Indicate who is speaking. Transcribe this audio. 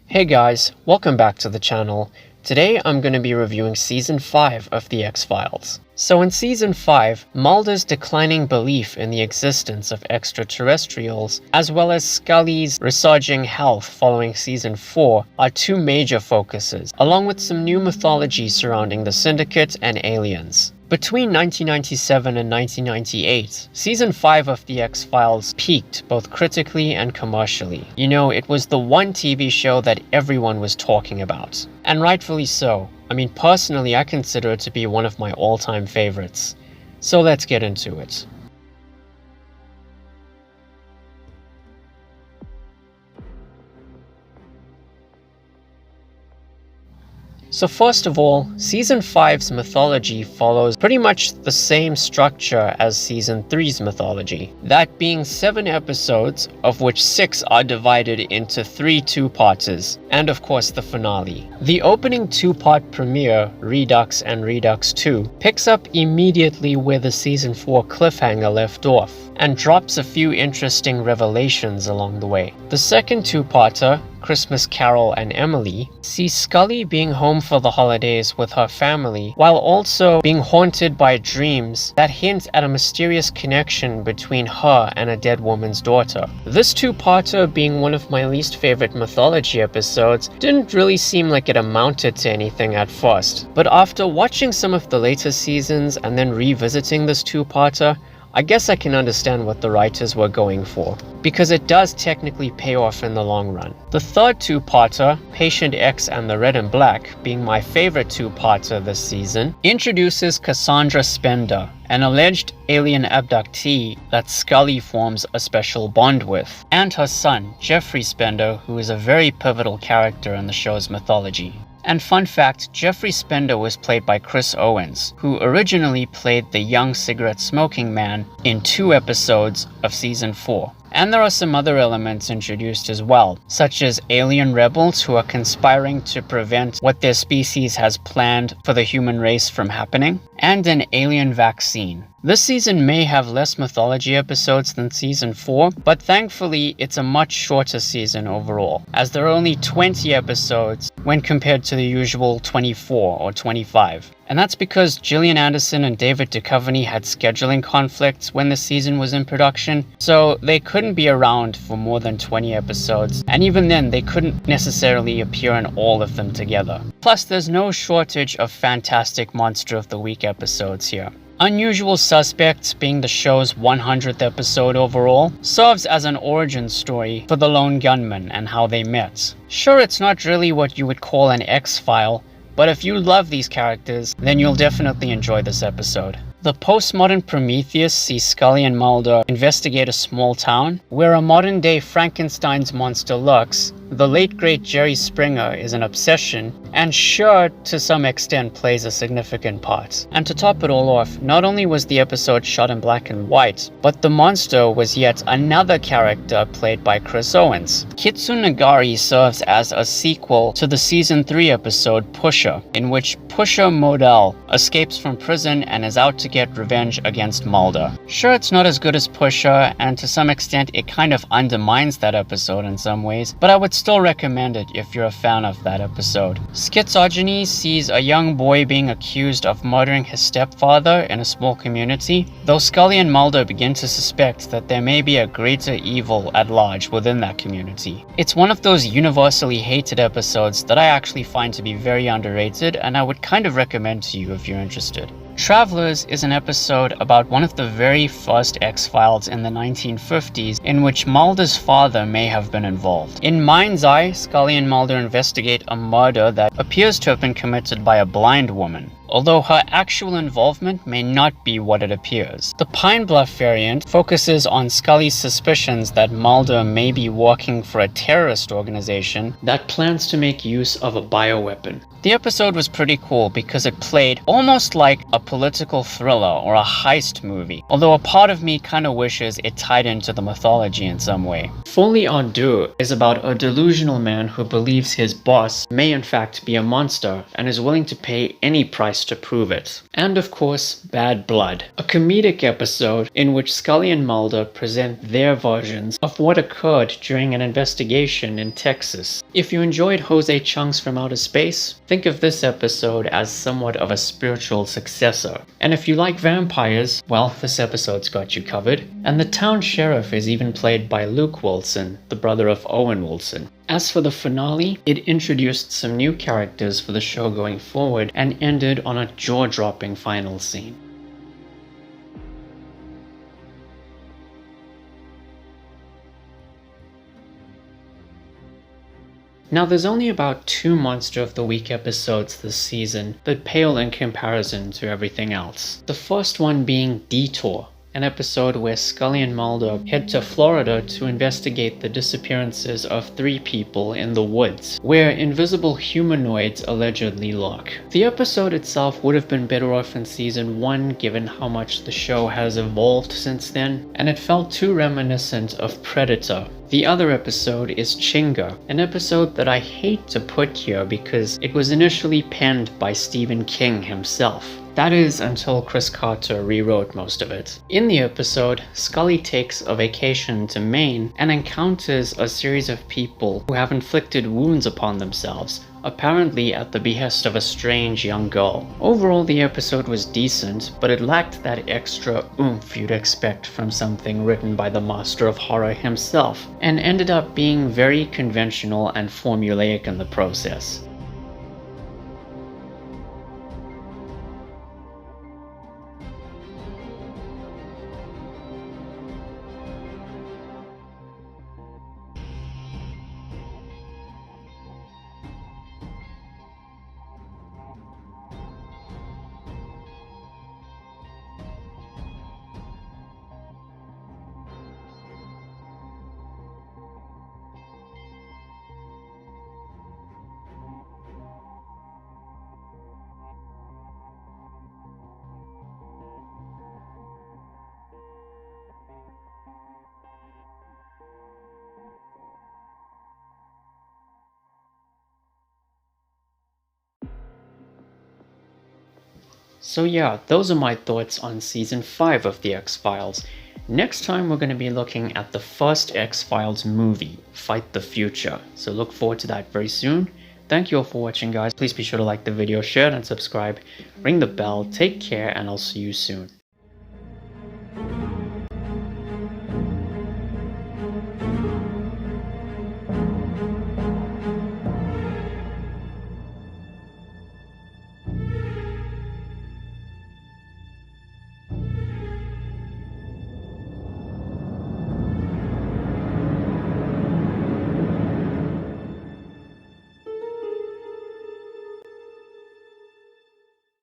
Speaker 1: Hey guys, welcome back to the channel. Today I'm going to be reviewing Season 5 of The X-Files. So in Season 5, Mulder's declining belief in the existence of extraterrestrials, as well as Scully's resurging health following Season 4, are two major focuses, along with some new mythology surrounding the Syndicate and aliens. Between 1997 and 1998, Season 5 of The X-Files peaked both critically and commercially. You know, it was the one TV show that everyone was talking about. And rightfully so. I mean, personally, I consider it to be one of my all-time favorites. So let's get into it. So first of all, Season 5's mythology follows pretty much the same structure as Season 3's mythology, that being 7 episodes, of which 6 are divided into 3 two-parters, and of course the finale. The opening 2-part premiere, Redux and Redux 2, picks up immediately where the Season 4 cliffhanger left off, and drops a few interesting revelations along the way. The second 2-parter, Christmas Carol and Emily, sees Scully being home for the holidays with her family, while also being haunted by dreams that hint at a mysterious connection between her and a dead woman's daughter. This 2-parter, being one of my least favorite mythology episodes, didn't really seem like it amounted to anything at first, but after watching some of the later seasons and then revisiting this 2-parter, I guess I can understand what the writers were going for, because it does technically pay off in the long run. The third 2-parter, Patient X and the Red and Black, being my favorite 2-parter this season, introduces Cassandra Spender, an alleged alien abductee that Scully forms a special bond with, and her son, Jeffrey Spender, who is a very pivotal character in the show's mythology. And fun fact, Jeffrey Spender was played by Chris Owens, who originally played the young cigarette-smoking man in 2 episodes of Season 4. And there are some other elements introduced as well, such as alien rebels who are conspiring to prevent what their species has planned for the human race from happening, and an alien vaccine. This season may have less mythology episodes than Season 4, but thankfully it's a much shorter season overall, as there are only 20 episodes when compared to the usual 24 or 25. And that's because Gillian Anderson and David Duchovny had scheduling conflicts when the season was in production, so they couldn't be around for more than 20 episodes, and even then they couldn't necessarily appear in all of them together. Plus, there's no shortage of fantastic Monster of the Week episodes here. Unusual Suspects, being the show's 100th episode overall, serves as an origin story for the lone gunman and how they met. Sure, it's not really what you would call an X-File, but if you love these characters, then you'll definitely enjoy this episode. The postmodern Prometheus sees Scully and Mulder investigate a small town where a modern-day Frankenstein's monster lurks. The late great Jerry Springer is an obsession, and sure, to some extent plays a significant part. And to top it all off, not only was the episode shot in black and white, but the monster was yet another character played by Chris Owens. Kitsunagari serves as a sequel to the Season 3 episode Pusher, in which Pusher Modell escapes from prison and is out to get revenge against Mulder. Sure, it's not as good as Pusher, and to some extent it kind of undermines that episode in some ways, but I would still recommend it if you're a fan of that episode. Schizogeny sees a young boy being accused of murdering his stepfather in a small community, though Scully and Mulder begin to suspect that there may be a greater evil at large within that community. It's one of those universally hated episodes that I actually find to be very underrated, and I would kind of recommend to you if you're interested. Travelers is an episode about one of the very first X-Files in the 1950s in which Mulder's father may have been involved. In Mind's Eye, Scully and Mulder investigate a murder that appears to have been committed by a blind woman, although her actual involvement may not be what it appears. The Pine Bluff variant focuses on Scully's suspicions that Mulder may be working for a terrorist organization that plans to make use of a bioweapon. The episode was pretty cool because it played almost like a political thriller or a heist movie, although a part of me kinda wishes it tied into the mythology in some way. Folie à Deux is about a delusional man who believes his boss may in fact be a monster and is willing to pay any price to prove it. And of course, Bad Blood, a comedic episode in which Scully and Mulder present their versions of what occurred during an investigation in Texas. If you enjoyed Jose Chunks from Outer Space, think of this episode as somewhat of a spiritual successor. And if you like vampires, well, this episode's got you covered. And the town sheriff is even played by Luke Wilson, the brother of Owen Wilson. As for the finale, it introduced some new characters for the show going forward and ended on a jaw-dropping final scene. Now there's only about 2 Monster of the Week episodes this season that pale in comparison to everything else. The first one being Detour, an episode where Scully and Mulder head to Florida to investigate the disappearances of 3 people in the woods, where invisible humanoids allegedly lurk. The episode itself would have been better off in season 1 given how much the show has evolved since then, and it felt too reminiscent of Predator. The other episode is Chinga, an episode that I hate to put here because it was initially penned by Stephen King himself. That is, until Chris Carter rewrote most of it. In the episode, Scully takes a vacation to Maine and encounters a series of people who have inflicted wounds upon themselves, apparently at the behest of a strange young girl. Overall, the episode was decent, but it lacked that extra oomph you'd expect from something written by the master of horror himself, and ended up being very conventional and formulaic in the process. So yeah, those are my thoughts on season 5 of The X-Files. Next time we're going to be looking at the first X-Files movie, Fight the Future. So look forward to that very soon. Thank you all for watching, guys. Please be sure to like the video, share it, and subscribe. Ring the bell, take care, and I'll see you soon.